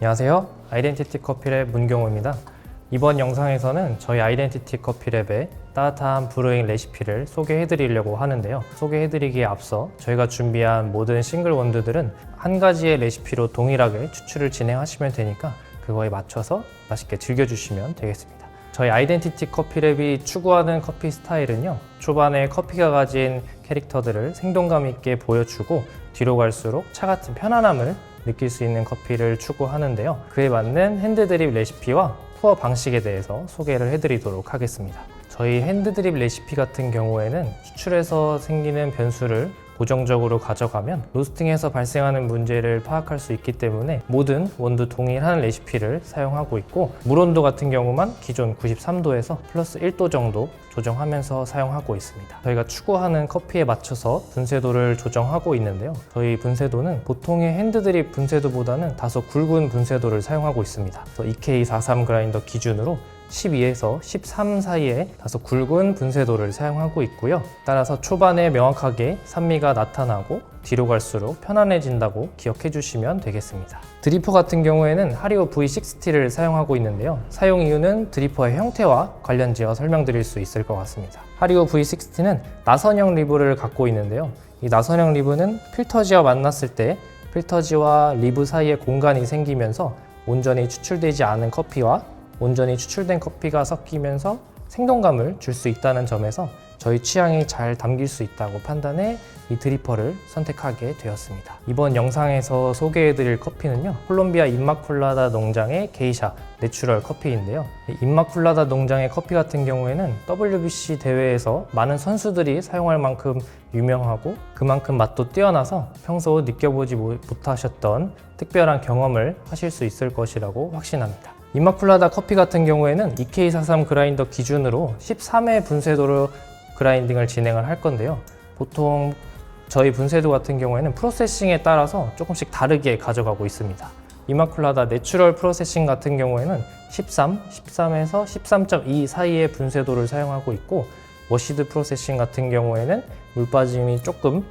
안녕하세요. 아이덴티티 커피랩 문경호입니다. 이번 영상에서는 저희 아이덴티티 커피랩의 따뜻한 브루잉 레시피를 소개해 드리려고 하는데요. 소개해 드리기에 앞서 저희가 준비한 모든 싱글 원두들은 한 가지의 레시피로 동일하게 추출을 진행하시면 되니까 그거에 맞춰서 맛있게 즐겨주시면 되겠습니다. 저희 아이덴티티 커피랩이 추구하는 커피 스타일은요, 초반에 커피가 가진 캐릭터들을 생동감 있게 보여주고 뒤로 갈수록 차 같은 편안함을 느낄 수 있는 커피를 추구하는데요. 그에 맞는 핸드드립 레시피와 투어 방식에 대해서 소개를 해드리도록 하겠습니다. 저희 핸드드립 레시피 같은 경우에는 추출해서 생기는 변수를 고정적으로 가져가면 로스팅에서 발생하는 문제를 파악할 수 있기 때문에 모든 원두 동일한 레시피를 사용하고 있고, 물 온도 같은 경우만 기존 93도에서 플러스 1도 정도 조정하면서 사용하고 있습니다. 저희가 추구하는 커피에 맞춰서 분쇄도를 조정하고 있는데요. 저희 분쇄도는 보통의 핸드드립 분쇄도보다는 다소 굵은 분쇄도를 사용하고 있습니다. EK43 그라인더 기준으로 12에서 13 사이에 다소 굵은 분쇄도를 사용하고 있고요. 따라서 초반에 명확하게 산미가 나타나고 뒤로 갈수록 편안해진다고 기억해 주시면 되겠습니다. 드리퍼 같은 경우에는 하리오 V60를 사용하고 있는데요. 사용 이유는 드리퍼의 형태와 관련지어 설명드릴 수 있을 것 같습니다. 하리오 V60는 나선형 리브를 갖고 있는데요. 이 나선형 리브는 필터지와 만났을 때 필터지와 리브 사이에 공간이 생기면서 온전히 추출되지 않은 커피와 온전히 추출된 커피가 섞이면서 생동감을 줄 수 있다는 점에서 저희 취향이 잘 담길 수 있다고 판단해 이 드리퍼를 선택하게 되었습니다. 이번 영상에서 소개해드릴 커피는요, 콜롬비아 임마쿨라다 농장의 게이샤 내추럴 커피인데요. 임마쿨라다 농장의 커피 같은 경우에는 WBC 대회에서 많은 선수들이 사용할 만큼 유명하고 그만큼 맛도 뛰어나서 평소 느껴보지 못하셨던 특별한 경험을 하실 수 있을 것이라고 확신합니다. 임마쿨라다 커피 같은 경우에는 EK43 그라인더 기준으로 13회 분쇄도로 그라인딩을 진행을 할 건데요. 보통 저희 분쇄도 같은 경우에는 프로세싱에 따라서 조금씩 다르게 가져가고 있습니다. 임마쿨라다 내추럴 프로세싱 같은 경우에는 13에서 13.2 사이의 분쇄도를 사용하고 있고, 워시드 프로세싱 같은 경우에는 물 빠짐이 조금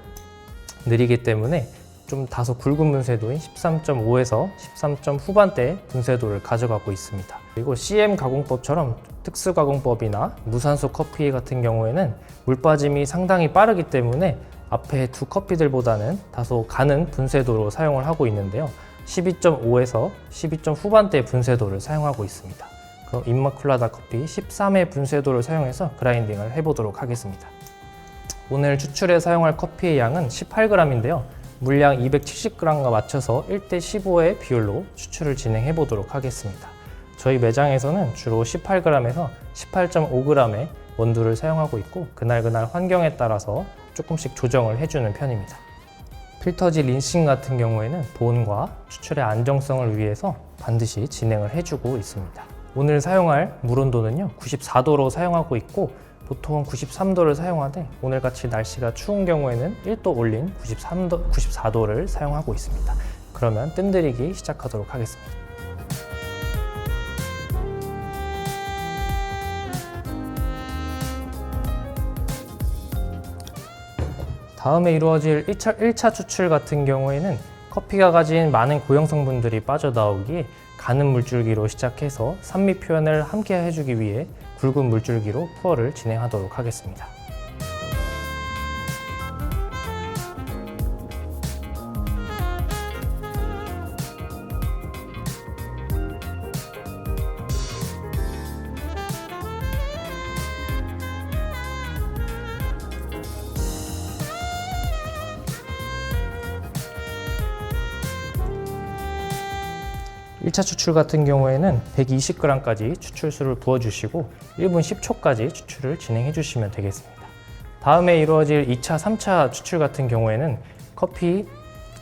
느리기 때문에 좀 다소 굵은 분쇄도인 13.5에서 13점 후반대 분쇄도를 가져가고 있습니다. 그리고 CM 가공법처럼 특수 가공법이나 무산소 커피 같은 경우에는 물 빠짐이 상당히 빠르기 때문에 앞에 두 커피들보다는 다소 가는 분쇄도로 사용을 하고 있는데요. 12.5에서 12점 후반대 분쇄도를 사용하고 있습니다. 그럼 임마쿨라다 커피 13회 분쇄도를 사용해서 그라인딩을 해보도록 하겠습니다. 오늘 추출에 사용할 커피의 양은 18g인데요. 물량 270g과 맞춰서 1:15의 비율로 추출을 진행해 보도록 하겠습니다. 저희 매장에서는 주로 18g에서 18.5g의 원두를 사용하고 있고, 그날그날 환경에 따라서 조금씩 조정을 해주는 편입니다. 필터지 린싱 같은 경우에는 보온과 추출의 안정성을 위해서 반드시 진행을 해주고 있습니다. 오늘 사용할 물 온도는요, 94도로 사용하고 있고, 보통 93도를 사용하되 오늘같이 날씨가 추운 경우에는 1도 올린 94도를 사용하고 있습니다. 그러면 뜸들이기 시작하도록 하겠습니다. 다음에 이루어질 1차 추출 같은 경우에는 커피가 가진 많은 고형 성분들이 빠져나오기에 가는 물줄기로 시작해서 산미 표현을 함께 해주기 위해 굵은 물줄기로 푸어를 진행하도록 하겠습니다. (1차) 추출 같은 경우에는 120g까지 추출수를 부어주시고 1분 10초까지 추출을 진행해 주시면 되겠습니다. 다음에 이루어질 2차, 3차 추출 같은 경우에는 커피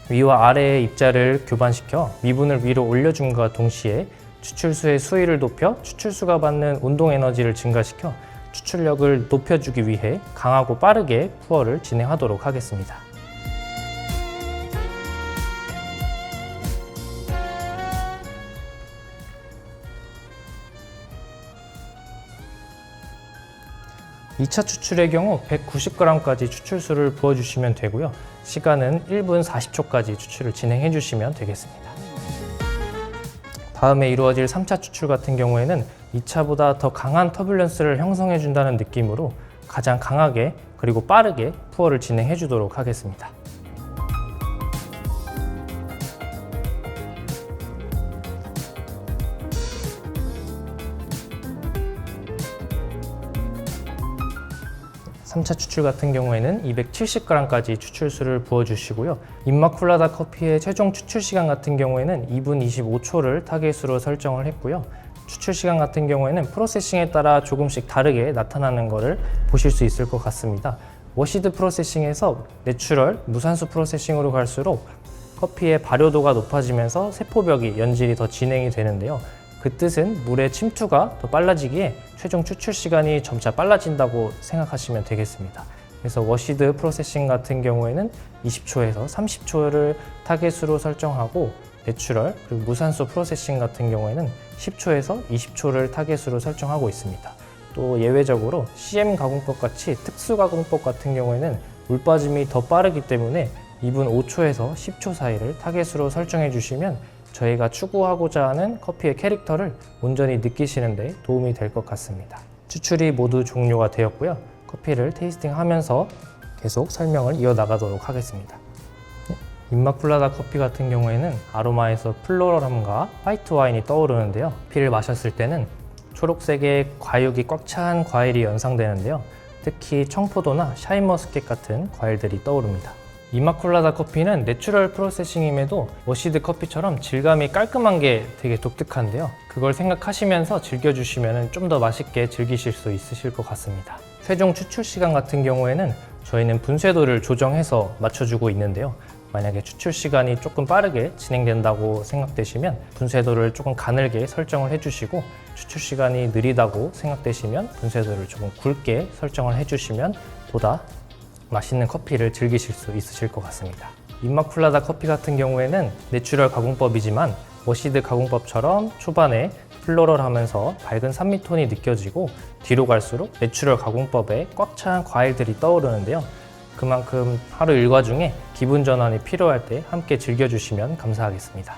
위와 아래의 입자를 교반시켜 미분을 위로 올려줌과 동시에 추출수의 수위를 높여 추출수가 받는 운동 에너지를 증가시켜 추출력을 높여주기 위해 강하고 빠르게 푸어를 진행하도록 하겠습니다. 2차 추출의 경우 190g까지 추출수를 부어주시면 되고요. 시간은 1분 40초까지 추출을 진행해 주시면 되겠습니다. 다음에 이루어질 3차 추출 같은 경우에는 2차보다 더 강한 터뷸런스를 형성해 준다는 느낌으로 가장 강하게 그리고 빠르게 푸어를 진행해 주도록 하겠습니다. (3차) 추출 같은 경우에는 270g까지 추출수를 부어주시고요. 임마쿨라다 커피의 최종 추출 시간 같은 경우에는 2분 25초를 타겟으로 설정을 했고요. 추출 시간 같은 경우에는 프로세싱에 따라 조금씩 다르게 나타나는 것을 보실 수 있을 것 같습니다. 워시드 프로세싱에서 내추럴, 무산소 프로세싱으로 갈수록 커피의 발효도가 높아지면서 세포벽이 연질이 더 진행이 되는데요. 그 뜻은 물의 침투가 더 빨라지기에 최종 추출 시간이 점차 빨라진다고 생각하시면 되겠습니다. 그래서 워시드 프로세싱 같은 경우에는 20초에서 30초를 타겟으로 설정하고 내추럴 그리고 무산소 프로세싱 같은 경우에는 10초에서 20초를 타겟으로 설정하고 있습니다. 또 예외적으로 CM 가공법 같이 특수 가공법 같은 경우에는 물 빠짐이 더 빠르기 때문에 2분 5초에서 10초 사이를 타겟으로 설정해 주시면 저희가 추구하고자 하는 커피의 캐릭터를 온전히 느끼시는 데 도움이 될 것 같습니다. 추출이 모두 종료가 되었고요. 커피를 테이스팅하면서 계속 설명을 이어나가도록 하겠습니다. 임마쿨라다 커피 같은 경우에는 아로마에서 플로럴함과 화이트 와인이 떠오르는데요. 커피를 마셨을 때는 초록색의 과육이 꽉 찬 과일이 연상되는데요. 특히 청포도나 샤인머스켓 같은 과일들이 떠오릅니다. 임마쿨라다 커피는 내추럴 프로세싱임에도 워시드 커피처럼 질감이 깔끔한 게 되게 독특한데요. 그걸 생각하시면서 즐겨주시면 좀 더 맛있게 즐기실 수 있으실 것 같습니다. 최종 추출 시간 같은 경우에는 저희는 분쇄도를 조정해서 맞춰주고 있는데요. 만약에 추출 시간이 조금 빠르게 진행된다고 생각되시면 분쇄도를 조금 가늘게 설정을 해주시고 추출 시간이 느리다고 생각되시면 분쇄도를 조금 굵게 설정을 해주시면 보다 맛있는 커피를 즐기실 수 있으실 것 같습니다. 임마쿨라다 커피 같은 경우에는 내추럴 가공법이지만 워시드 가공법처럼 초반에 플로럴하면서 밝은 산미톤이 느껴지고 뒤로 갈수록 내추럴 가공법에 꽉 찬 과일들이 떠오르는데요. 그만큼 하루 일과 중에 기분 전환이 필요할 때 함께 즐겨주시면 감사하겠습니다.